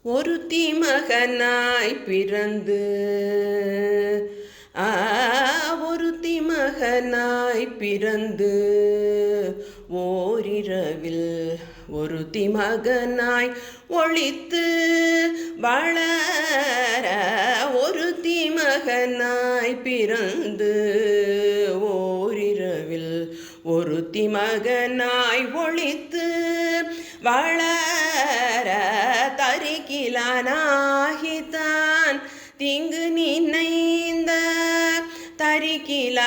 ஒருத்தி மகனாய் பிறந்து ஒருத்தி மகனாய் பிறந்து ஓரிரவில் ஒருத்தி மகனாய் ஒளித்து வளர ஒருத்தி மகனாய் பிறந்து ஓரிரவில் ஒருத்தி மகனாய் ஒளித்து வளர தரிக்கிலானாகித்தான் தீங்கு நினைந்த தரிக்கிலானாகித்தான்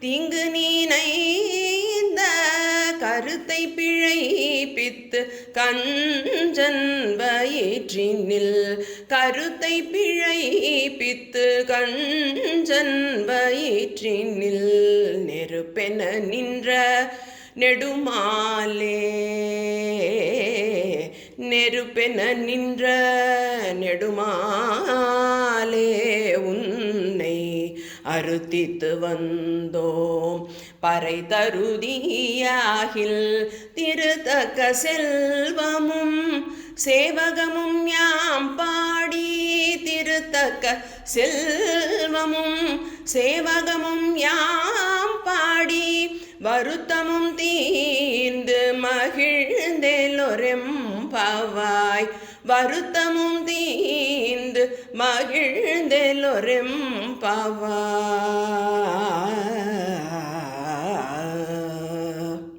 தீங்கு நினைந்த கருத்தை பிழைப்பித்து கஞ்சன் வயிற்றினில் கருத்தை பிழைப்பித்து கஞ்சன் வயிற்றினில் நெருப்பென நின்ற நெடுமாலே நெருப்பென நின்ற நெடுமாலே உன்னை அறுத்தித்து வந்தோம் பறை தருதியாகில் திருத்தக்க செல்வமும் சேவகமும் யாம் பாடி திருத்தக்க செல்வமும் சேவகமும் யாம் பாடி வருத்தமும் தீர்ந்து மகிழ்ந்தெல்லொரெம்பாவாய் வருத்தமும் தீர்ந்து மகிழ்ந்தெல்லொரெம்பாவாய்.